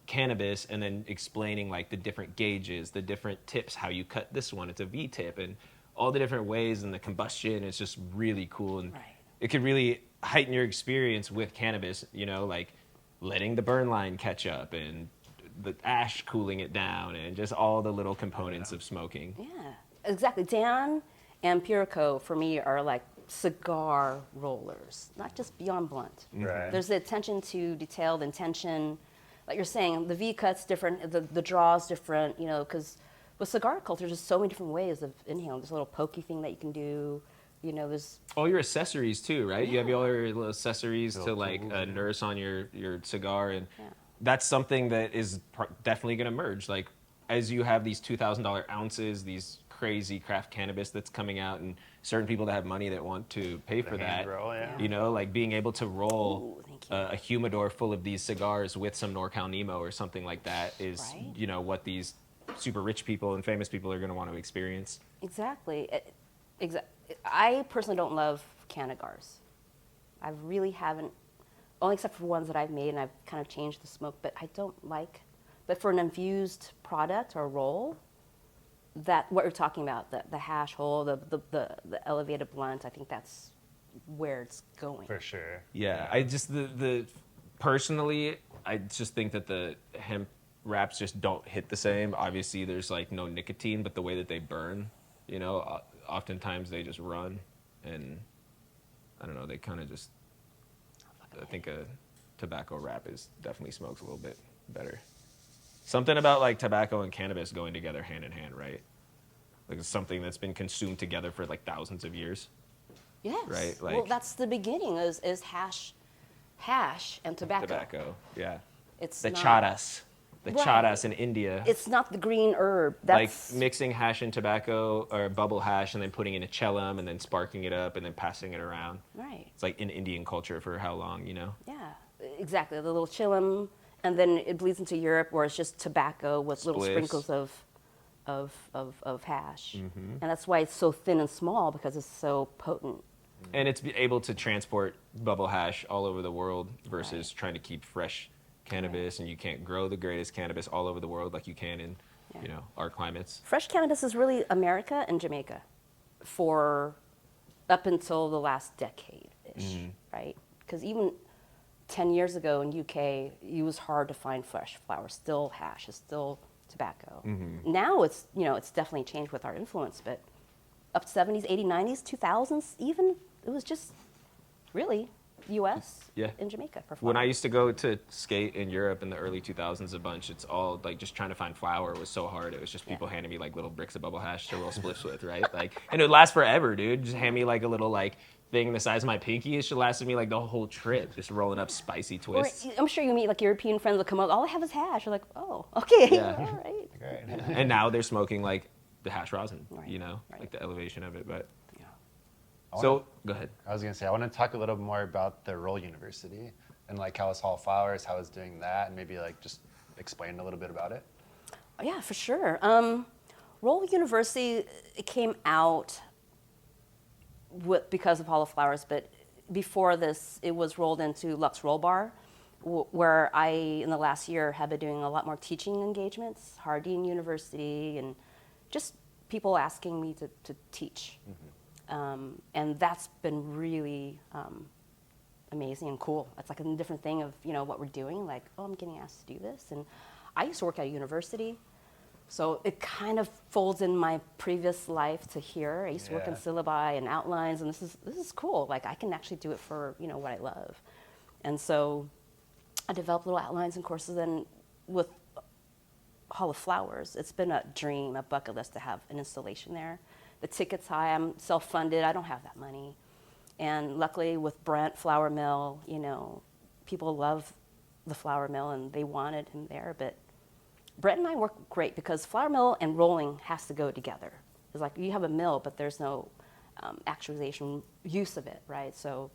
cannabis, and then explaining like the different gauges, the different tips, how you cut this one, it's a V tip, and all the different ways, and the combustion. It's just really cool, and Right. it could really heighten your experience with cannabis. You know, like letting the burn line catch up, and the ash cooling it down, and just all the little components of smoking. Yeah, exactly. Dan and Purico for me are like cigar rollers, not just beyond blunt. Right. There's the attention to detail, the intention. Like you're saying, the V cut's different, the draw's different, because with cigar culture, there's so many different ways of inhaling. There's a little pokey thing that you can do. There's All your accessories too, right? You have all your little accessories to Little like tools, yeah. nurse on your cigar, and Yeah. that's something that is definitely going to merge. Like as you have these $2,000 ounces, these crazy craft cannabis that's coming out, and certain people that have money that want to pay for that. hand roll, yeah. Like being able to roll Ooh, thank you. a humidor full of these cigars with some NorCal Nemo or something like that is, Right. what these super rich people and famous people are going to want to experience. Exactly. I personally don't love cigars. I really haven't, only except for ones that I've made and I've kind of changed the smoke, but I don't like, but for an infused product or roll, that what you're talking about, the hash hole, the elevated blunt, I think that's where it's going. For sure. Yeah, I just personally, I just think that the hemp wraps just don't hit the same. Obviously, there's like no nicotine, but the way that they burn, you know, oftentimes they just run, and I don't know, they kind of just. I think a tobacco wrap definitely smokes a little bit better. Something about like tobacco and cannabis going together hand in hand, right? Like it's something that's been consumed together for like thousands of years. Yes. Right? Like, well, that's the beginning is hash and tobacco. Tobacco, yeah. It's The not, charas. The Right. charas in India. It's not the green herb. Like That's mixing hash and tobacco or bubble hash and then putting in a chellum and then sparking it up and then passing it around. right. It's like in Indian culture for how long, you know? Yeah, exactly. The little chillum, and then it bleeds into Europe where it's just tobacco with little Spliffs. sprinkles of hash, Mm-hmm. and that's why it's so thin and small because it's so potent. And it's able to transport bubble hash all over the world versus Right. trying to keep fresh cannabis, and you can't grow the greatest cannabis all over the world like you can in, you know, our climates. Fresh cannabis is really America and Jamaica for up until the last decade-ish, right? Because even 10 years ago in UK, it was hard to find fresh flowers. Still hash, it's still tobacco. Now it's, you know, it's definitely changed with our influence, but up 70s, 80s, 90s, 2000s even, it was just really U.S. Yeah. and Jamaica. For When I flowers. used to go to skate in Europe in the early 2000s a bunch, it's all like just trying to find flour was so hard. It was just people handing me like little bricks of bubble hash to roll spliffs with, right? Like, and it would last forever, dude. Just hand me like a little like thing the size of my pinky. It should last me like the whole trip, just rolling up spicy Or twists. I'm sure you meet like European friends that come up, all I have is hash. You're like, oh, okay, Yeah. all right. Great. And now they're smoking like the hash rosin, Right, you know, right. like the elevation of it. But I so wanna- go ahead. I was gonna say I want to talk a little more about the Roll University and like how it's Hall of Flowers, how it's doing that, and maybe like just explain a little bit about it. Yeah, for sure. Roll University, it came out because of Hall of Flowers, but before this, it was rolled into Luxe Roll Bar, where I, in the last year, have been doing a lot more teaching engagements, Harding University, and just people asking me to teach. And that's been really amazing and cool. It's like a different thing of, you know, what we're doing, like, oh, I'm getting asked to do this. And I used to work at a university, so it kind of folds in my previous life to here. I used to work in Yeah. syllabi and outlines, and this is cool. Like, I can actually do it for, you know, what I love. And so I developed little outlines and courses, and with Hall of Flowers, it's been a dream, a bucket list to have an installation there. The ticket's high, I'm self-funded, I don't have that money. And luckily with Brent Flour Mill, you know, people love the flour mill and they wanted him there, but Brent and I work great because flour mill and rolling has to go together. It's like you have a mill, but there's no actualization use of it, right? So,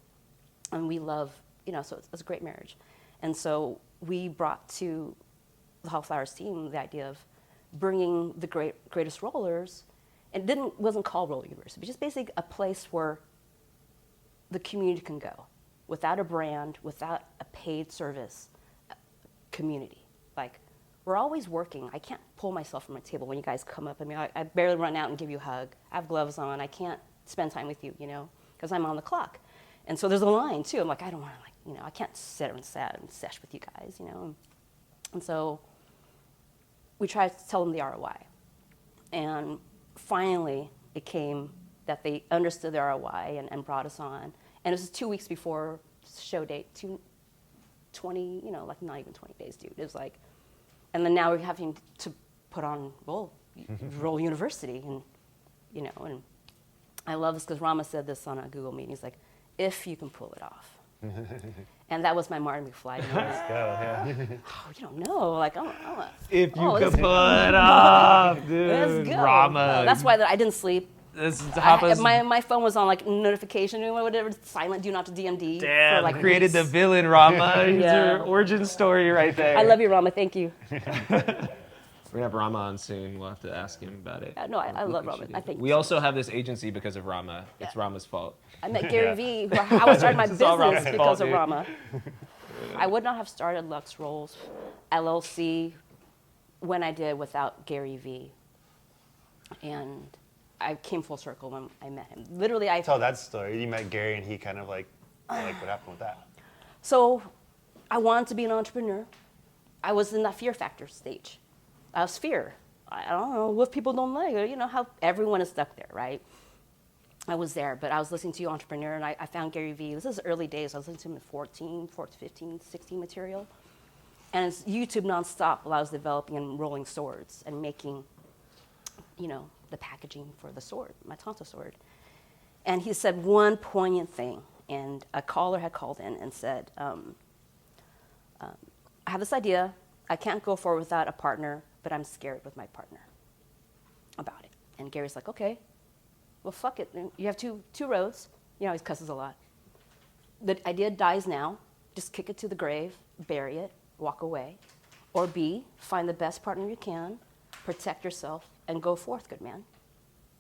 and we love, you know, so it's a great marriage. And so we brought to the Hall of Flowers team the idea of bringing the greatest rollers, and it wasn't called Roll University, but just basically a place where the community can go without a brand, without a paid service, community. Like, we're always working. I can't pull myself from my table when you guys come up. I mean, I barely run out and give you a hug. I have gloves on. I can't spend time with you, you know, because I'm on the clock. And so there's a line, too. I'm like, I don't want to, like, you know, I can't sit and sesh with you guys, you know. And so we tried to tell them the ROI. And finally, it came that they understood the ROI and brought us on. And it was 2 weeks before show date, 20, you know, like not even 20 days, dude. It was like, and then now we're having to put on Roll University, and, you know, and I love this because Rama said this on a Google meeting. He's like, if you can pull it off. And that was my Martin McFly. You know, Let's go. Yeah. oh, you don't know. Like, If you Oh, could let's- pull it off, dude. let's go. Rama. No, that's why I didn't sleep. This is I, Hoppa's my phone was on like notification or whatever, silent, do not to DMD. damn, for like created the weeks. villain, Rama. Here's Yeah. your origin story right there. I love you, Rama. Thank you. We're gonna have Rama on soon. We'll have to ask him about it. No, I love Rama. I think We also have this agency because of Rama. It's Rama's fault. I met Gary Vee. I was starting my This is all business Rama's because fault, of dude. Rama. I would not have started Luxe Rolls LLC when I did without Gary Vee. And I came full circle when I met him. Literally, Tell that story. You met Gary and he kind of like what happened with that? So I wanted to be an entrepreneur. I was in that fear factor stage. I was fear. I don't know what people don't like. You know how everyone is stuck there, right? I was there, but I was listening to you, Entrepreneur, and I found Gary Vee. This is early days. I was listening to him at 14, 15, 16 material. And it's YouTube nonstop while I was developing and rolling swords and making, you know, the packaging for the sword, my Tonto sword. And he said one poignant thing, and a caller had called in and said, I have this idea. I can't go forward without a partner, but I'm scared with my partner about it. And Gary's like, okay, well, fuck it. You have two roads. You know, he cusses a lot. The idea dies now. Just kick it to the grave, bury it, walk away. Or B, find the best partner you can, protect yourself, and go forth, good man.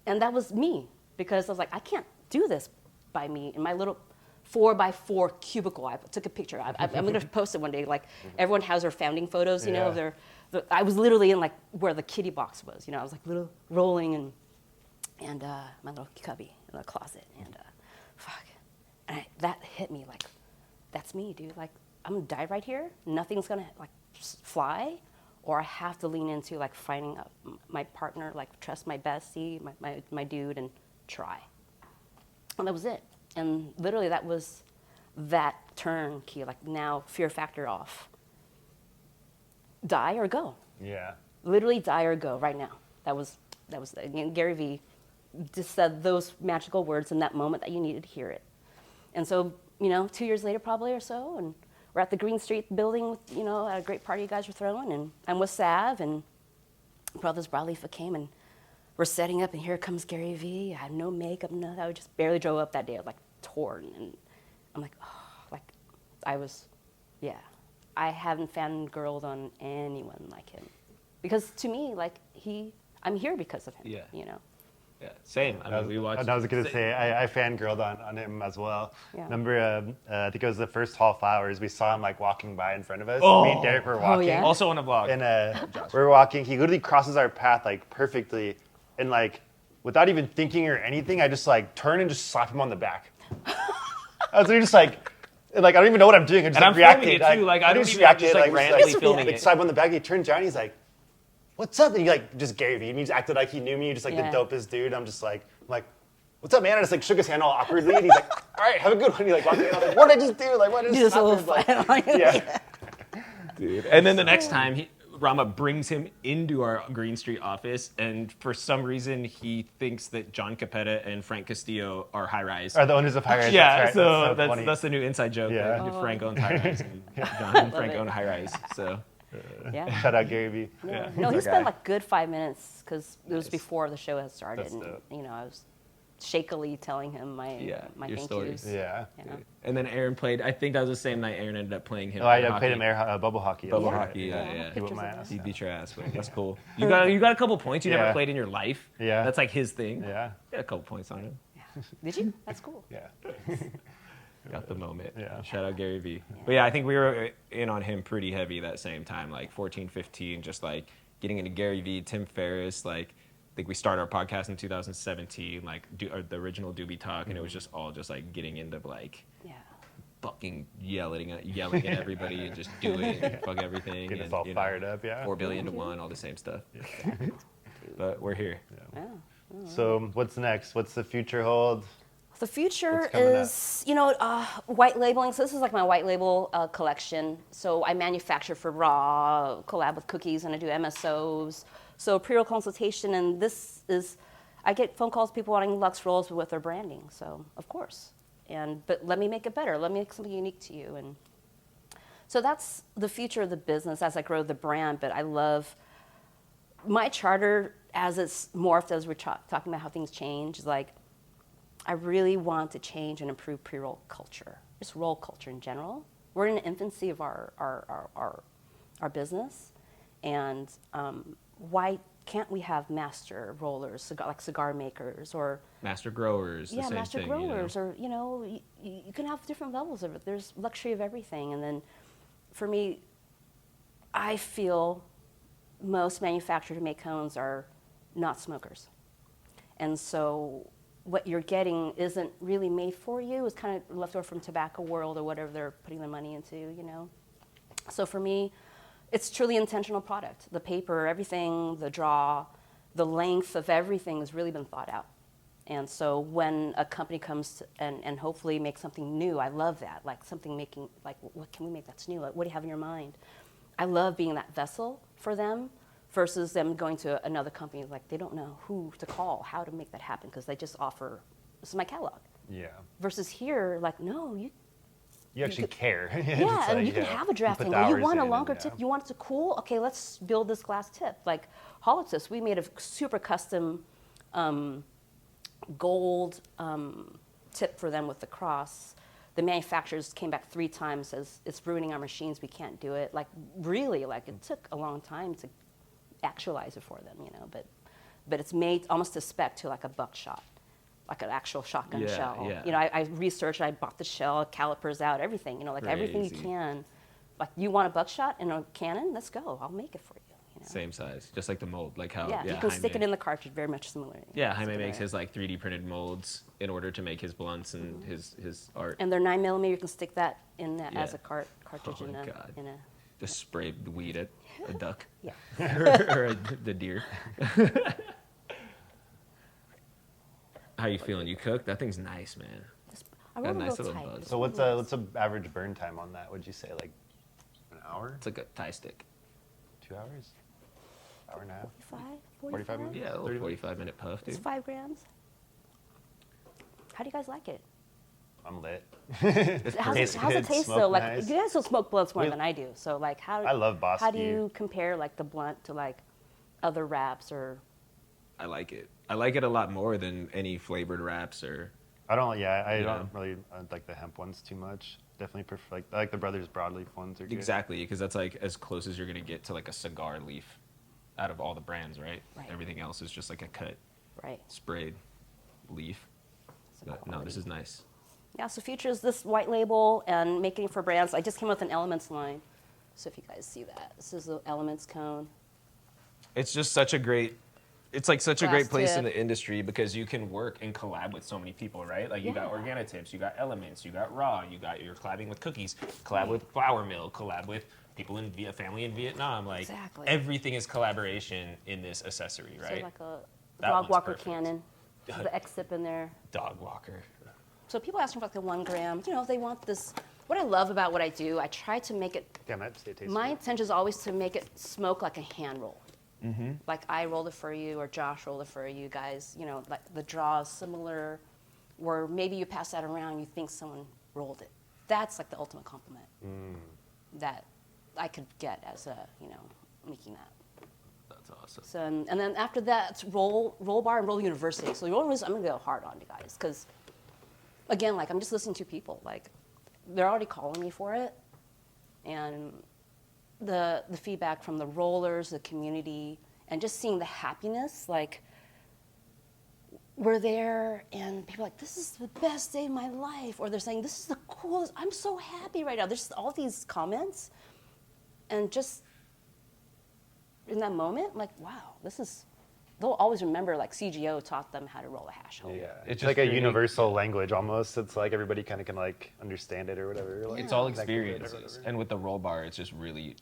And that was me, because I was like, I can't do this by me in my little 4x4 cubicle. I took a picture. I'm going to post it one day. Like, everyone has their founding photos, you know, of I was literally in, like, where the kitty box was. You know, I was, like, little rolling and my little cubby in the closet. And fuck. And that hit me, like, that's me, dude. Like, I'm going to die right here. Nothing's going to, like, fly. Or I have to lean into, like, finding my partner, like, trust my bestie, my dude, and try. And that was it. And literally that was that turnkey, like, now fear factor off. Die or go. Yeah. Literally die or go right now. That was again, Gary Vee just said those magical words in that moment that you needed to hear it. And so, you know, 2 years later probably or so, and we're at the Green Street building with, you know, at a great party you guys were throwing, and I'm with Sav, and Brothers Broadleaf came, and we're setting up, and here comes Gary Vee. I had no makeup, nothing. I just barely drove up that day, like, torn, and I'm like, oh, like, I was, yeah. I haven't fangirled on anyone like him. Because to me, like, I'm here because of him, Yeah. you know? Yeah, same. I mean, we watched. I was going to say, I fangirled on him as well. Yeah. Remember, I think it was the first Hall Flowers. We saw him like walking by in front of us. Oh. Me and Derek were walking. yeah? Also on a vlog. And we're walking. He literally crosses our path like perfectly. And like, without even thinking or anything, I just like turn and just slap him on the back. I was literally just like, I don't even know what I'm doing. I just And I'm reacted. filming it too. Like, I don't just even, I'm just, like, we're randomly filming like, it. slap him on the back. He turns around. He's like, "What's up?" And he like just Gary Vee. And he just acted like he knew me. Just like Yeah. the dopest dude. I'm like, "What's up, man?" I just like shook his hand all awkwardly. And he's like, "All right, have a good one." He like walked in. I was like, "What did I just do? Like, what did I You just just a slap little him?" fight. Yeah. Dude. And then the next time, Rama brings him into our Green Street office, and for some reason, he thinks that John Capetta and Frank Castillo are high rise. Are the owners of High Rise. Yeah, That's right. so funny. that's the new inside joke. Yeah. Like, Frank owns high rise, and John and Frank it. own high rise. So Yeah. Shout out Gary Vee. Yeah. Yeah. No, he Okay. spent like good 5 minutes because it was Nice. before the show had started, That's and dope. you know I was shakily telling him my Yeah, my your thank stories. yous. Yeah. You know? and then Aaron played. I think that was the same night Aaron ended up playing him. Oh, I in played hockey. him bubble hockey. Bubble That's right. hockey. Yeah. He whipped Pictures my of ass. He beat your ass, but that's cool. You got a couple points. You never Yeah. played in your life. Yeah. That's like his thing. Yeah. Got a couple points on him. Did you? That's cool. Yeah. Got the moment. Yeah. Shout out Gary Vee. But yeah, I think we were in on him pretty heavy that same time, like 14, 15, just like getting into Gary Vee, Tim Ferriss. Like, I think we started our podcast in 2017, like the original Doobie Talk, and it was just all just like getting into like Yeah. fucking yelling at everybody and just do it and fuck everything. Get us and, all you know, fired up. Yeah. 4 billion to 1, all the same stuff. But we're here. Yeah. So what's next? What's the future hold? The future What's coming is, you know, white labeling. So this is like my white label collection. So I manufacture for Raw, collab with cookies, and I do MSOs. So pre-roll consultation, and this is, I get phone calls, people wanting Luxe Rolls with their branding. So of course, but let me make it better. Let me make something unique to you. And so that's the future of the business as I grow the brand. But I love my charter as it's morphed, as we're talking about how things change. Is like, I really want to change and improve pre-roll culture, just roll culture in general. We're in the infancy of our business, and why can't we have master rollers, cigar makers, or Master growers, the same master thing. growers, or you can have different levels of it. There's luxury of everything, and then for me, I feel most manufacturers who make cones are not smokers, and so what you're getting isn't really made for you. It's kind of left over from tobacco world or whatever they're putting their money into, So for me, it's truly intentional product. The paper, everything, the draw, the length of everything has really been thought out. And so when a company comes and hopefully makes something new, I love that. Like something making, like, what can we make that's new? Like, what do you have in your mind? I love being that vessel for them versus them going to another company. Like, they don't know who to call, how to make that happen, because they just offer, this is my catalog. Yeah. Versus here, like, no, You actually care. yeah, and you can have a draft put angle. You hours want a in longer and, tip. You want it to cool. Okay, let's build this glass tip. Like Holotis, we made a super custom gold tip for them with the cross. The manufacturers came back 3 times, says it's ruining our machines. We can't do it. Like really, like it took a long time to actualize it for them, But it's made almost to spec to like a buckshot. Like an actual shotgun shell. Yeah. I researched, I bought the shell, calipers out, everything, like everything you Crazy. can. Like you want a buckshot and a cannon? Let's go. I'll make it for you. Same size, just like the mold, like how. Yeah, you can stick it in the cartridge, very much similar. Yeah, Jaime makes his like 3D printed molds in order to make his blunts and his art. And they're 9mm. You can stick that in that as Yeah. a cartridge Oh in my a God. in a. Just spray the weed at a duck Yeah. or the deer. How you feeling? You cooked? That thing's nice, man. I Got a roll nice real little tight. buzz. It's So what's really a nice. average burn time on that? Would you say like an hour? It's like a Thai stick. 2 hours? Hour and a half? 45 minutes? Yeah, a 30 little 45-minute puff, It's dude. 5 grams. How do you guys like it? I'm lit. How's Tastes it good, taste smoke though? Like nice. you guys still smoke blunts more We- than I do. So like how I love Boss How do View. you compare like the blunt to like other wraps or? I like it. I like it a lot more than any flavored wraps or. I don't Yeah. don't really like the hemp ones too much. Definitely prefer I like the Brothers Broadleaf ones are good. Exactly, because that's like as close as you're gonna get to like a cigar leaf out of all the brands, right? Right. Everything else is just like a cut, Right. sprayed leaf. It's a But no, quality. this is nice. Yeah, so Future's this white label and making for brands. I just came up with an Elements line. So if you guys see that, this is the Elements cone. It's just such a great. It's like such a Glass great place in tip. the industry because you can work and collab with so many people, right? Like you got Yeah. Organitips, you got Elements, you got Raw, you're collabing with cookies, collab with Flour Mill, collab with people in family in Vietnam. Like Exactly. everything is collaboration in this accessory, right? So like a That dog one's walker perfect. cannon. The X-Zip in there. Dog walker. So people asking for like the 1 gram. If they want this. What I love about what I do, I try to make it. Damn, that tastes My good. intention is always to make it smoke like a hand roll. Like I rolled it for you, or Josh rolled it for you guys. Like the draw is similar, or maybe you pass that around, you think someone rolled it. That's like the ultimate compliment that I could get as a making that. That's awesome. So and then after that, it's roll bar and roll university. So roll university, I'm gonna go hard on you guys because again, like I'm just listening to people. Like they're already calling me for it, and the feedback from the rollers, the community, and just seeing the happiness. Like we're there, and people are like, "This is the best day of my life," or they're saying, "This is the coolest. I'm so happy right now." There's all these comments, and just in that moment, like, wow, this is. They'll always remember, like CGO taught them how to roll a hash hole. Yeah, It's it's just like a creating- universal language almost. It's like everybody kind of can like understand it or whatever. Like, It's all connect with it or experiences, whatever. and with the roll bar, it's just really.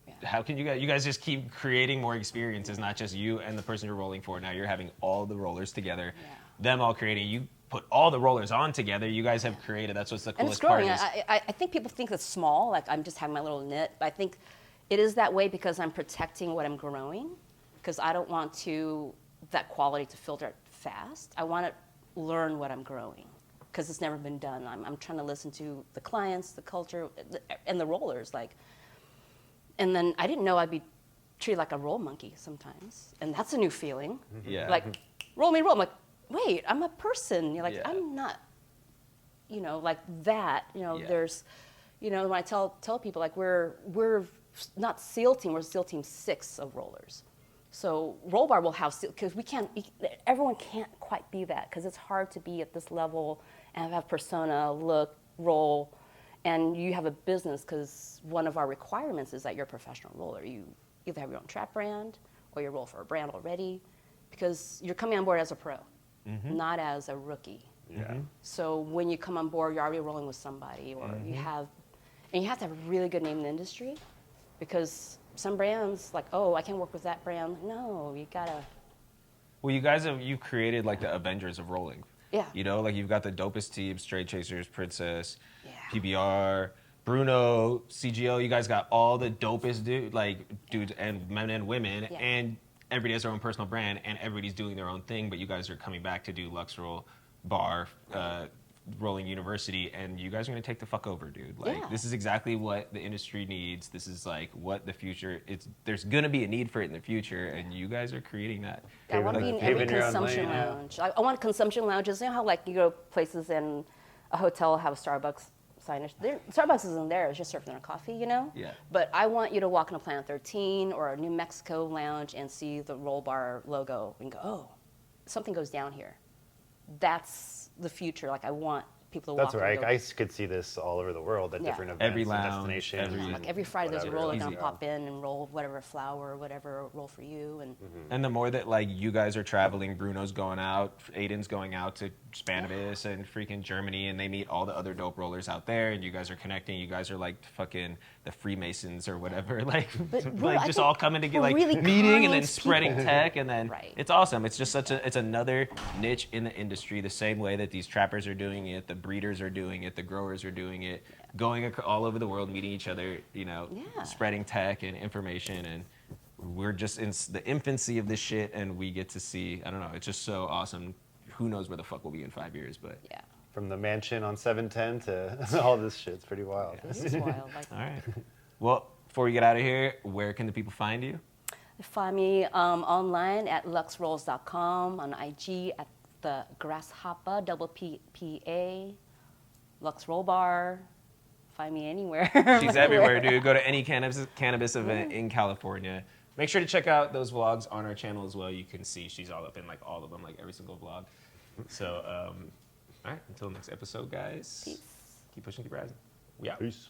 Yeah. How can you guys just keep creating more experiences? Not just you and the person you're rolling for. Now you're having all the rollers together, Yeah. them all creating. You put all the rollers on together. You guys have created. That's what's the And it's coolest part. growing. Is, I think people think it's small, like I'm just having my little knit. But I think it is that way because I'm protecting what I'm growing, because I don't want that quality to filter it fast. I want to learn what I'm growing, because it's never been done. I'm trying to listen to the clients, the culture, and the rollers. And then I didn't know I'd be treated like a roll monkey sometimes, and that's a new feeling. yeah. Like, roll me, roll. I'm like, wait, I'm a person. You're like, Yeah. I'm not, like that. Yeah. There's, when I tell people, like, we're not SEAL team, we're SEAL team 6 of rollers. So roll bar will have, because everyone can't quite be that, because it's hard to be at this level and have persona, look, roll, and you have a business, because one of our requirements is that you're a professional roller. You either have your own trap brand or you roll for a brand already, because you're coming on board as a pro, not as a rookie. Yeah. So when you come on board, you're already rolling with somebody, or you have to have a really good name in the industry, because some brands, like, oh, I can't work with that brand. No, you gotta. Well, you created like the Avengers of rolling. Yeah. You know, like you've got the dopest team, Straight Chasers, Princess, Yeah. PBR, Bruno, CGO. You guys got all the dopest dudes and men and women, Yeah. and everybody has their own personal brand, and everybody's doing their own thing. But you guys are coming back to do Luxe Roll Bar, Rolling University, and you guys are gonna take the fuck over, dude. Like, Yeah. this is exactly what the industry needs. This is like what the future. There's gonna be a need for it in the future, and you guys are creating that. I want to be in every paving your own consumption lane, yeah. lounge. I want consumption lounges. You know how, like, you go places in a hotel have a Starbucks signage. Starbucks isn't there. It's just serving their coffee, you know? Yeah. But I want you to walk into Planet 13 or a New Mexico lounge and see the Roll Bar logo and go, oh, something goes down here. That's the future. Like, I want people to That's walk right. and go, I could see this all over the world at Yeah. different events Every and lounge, destinations. like every Friday there's a whatever. roller Easy. gonna pop in and roll whatever flower or whatever roll for you. And And the more that like you guys are traveling, Bruno's going out, Aiden's going out to Cannabis and freaking Germany, and they meet all the other dope rollers out there, and you guys are connecting. You guys are like fucking the Freemasons or whatever, like But like I just think all coming together, we're like really meeting and then kind spreading people. tech, and then Right. it's awesome. It's just it's another niche in the industry, the same way that these trappers are doing it, the breeders are doing it, the growers are doing it, going all over the world, meeting each other, you know, Yeah. spreading tech and information, and we're just in the infancy of this shit, and we get to see, I don't know, it's just so awesome. Who knows where the fuck we'll be in 5 years, but yeah, From the mansion on 710 to all this shit. It's pretty wild. it is wild. Like, all right. Well, before we get out of here, where can the people find you? find me online at luxerolls.com, on IG at the Grasshoppa, double P-A, Luxe Roll Bar. Find me anywhere. She's everywhere, dude. Go to any cannabis event in California. Make sure to check out those vlogs on our channel as well. You can see she's all up in like all of them, like every single vlog. So, all right, until next episode, guys. Peace. Keep pushing, keep rising. We out. Peace.